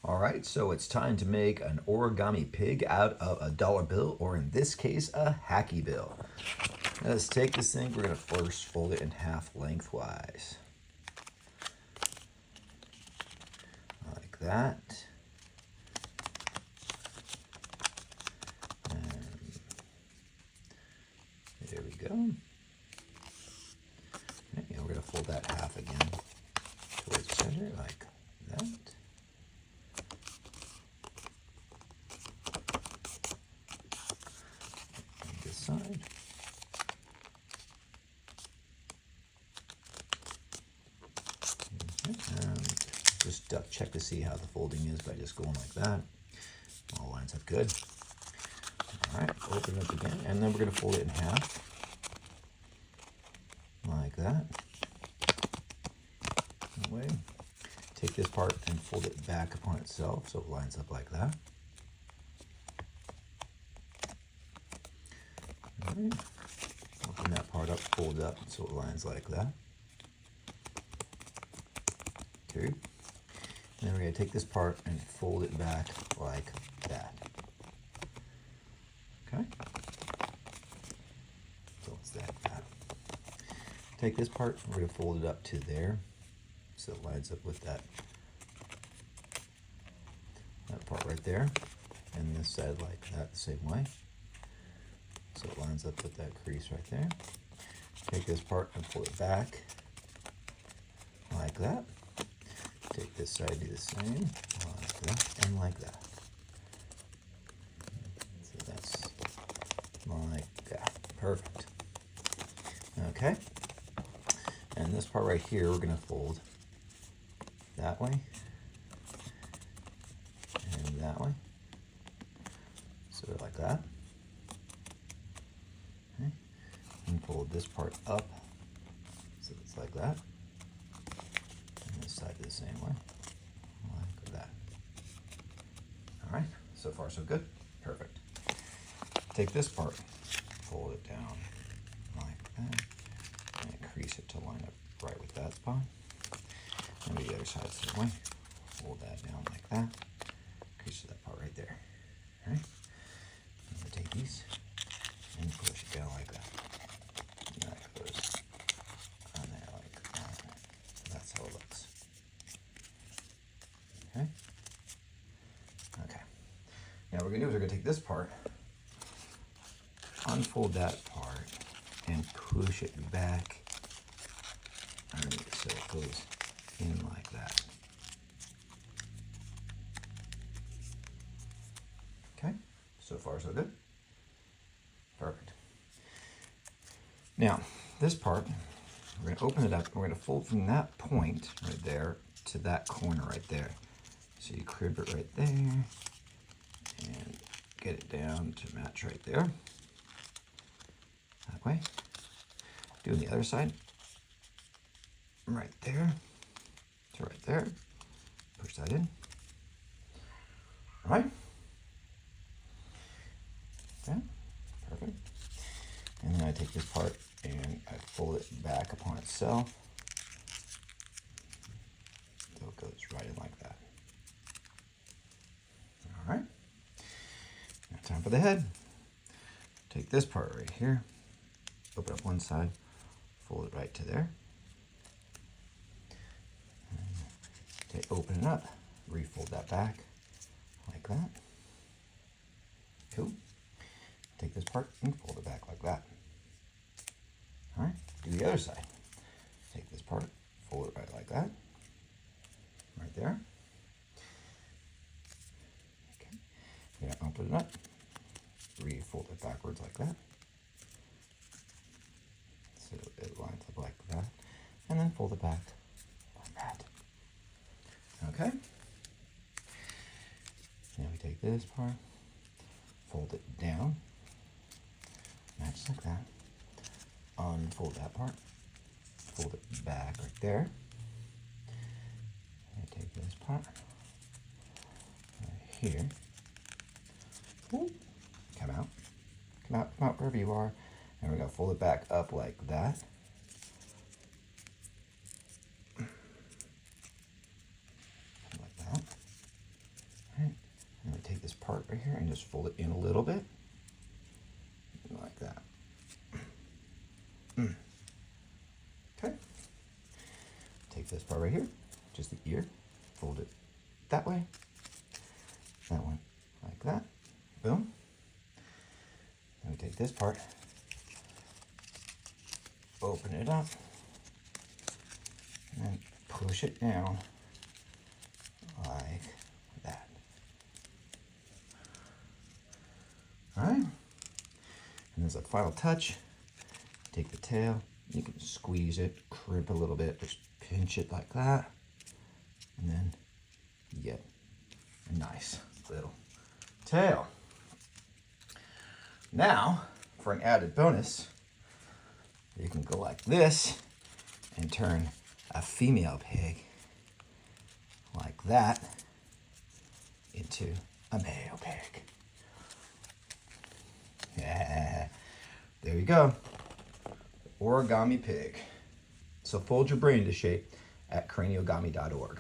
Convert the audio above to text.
All right, so it's time to make an origami pig out of a dollar bill, or in this case, a HACKiBill. Let's take this thing, we're gonna first fold it in half lengthwise. Like that. And there we go. Okay, and we're gonna fold that half again towards the center, like that. And this side. And just check to see how the folding is by just going like that. All lines up good. All right, open it up again, and then we're going to fold it in half, like that. That way. Take this part and fold it back upon itself so it lines up like that. All right. Open that part up, fold it up so it lines like that. Okay. And then we're going to take this part and fold it back like that. Okay. So it's like that. Take this part, we're going to fold it up to there so it lines up with that part right there, and this side like that the same way. So it lines up with that crease right there. Take this part and pull it back like that. Take this side, do the same, like that, and like that. So that's like that. Perfect. Okay. And this part right here, we're going to fold that way and that way. So like that. Okay. And fold this part up so it's like that. And this side the same way, like that. All right, so far so good. Perfect. Take this part, fold it down like that, and crease it to line up right with that spot. And the other side the same way. Fold that down like that. Crease that part right there. All right. I'm gonna take these and push it down like that. And that goes on there like that. That's how it looks. Okay. Okay. Now what we're gonna do is we're gonna take this part, unfold that part, and push it back underneath so it goes in like that. Okay, so far so good. Perfect. Now, this part, we're going to open it up. We're going to fold from that point right there to that corner right there. So you crib it right there and get it down to match right there. That way. Do the other side. Right there to right there. Push that in. All right. Okay, perfect. And then I take this part and I fold it back upon itself so it goes right in like that. All right. Now time for the head. Take this part right here, open up one side, fold it right to there. Open it up, refold that back like that. Cool. Take this part and fold it back like that. All right, do the other side. Take this part, fold it right like that. Right there. Okay. You're gonna open it up, refold it backwards like that. So it lines up like that. And then fold it back like that. Okay. Now we take this part, fold it down, match like that. Unfold that part, fold it back right there. And take this part right here. Ooh. Come out wherever you are, and we're gonna fold it back up like that. part right here and just fold it in a little bit. Like that. Okay. Take this part right here, just the ear, fold it that way, that one like that, boom. Then we take this part, open it up, and then push it down like that. All right, and as a final touch, take the tail, you can squeeze it, crimp a little bit, just pinch it like that, and then you get a nice little tail. Now, for an added bonus, you can go like this and turn a female pig like that into a male pig. Yeah, there you go. Origami pig. So fold your brain into shape at craniogami.org.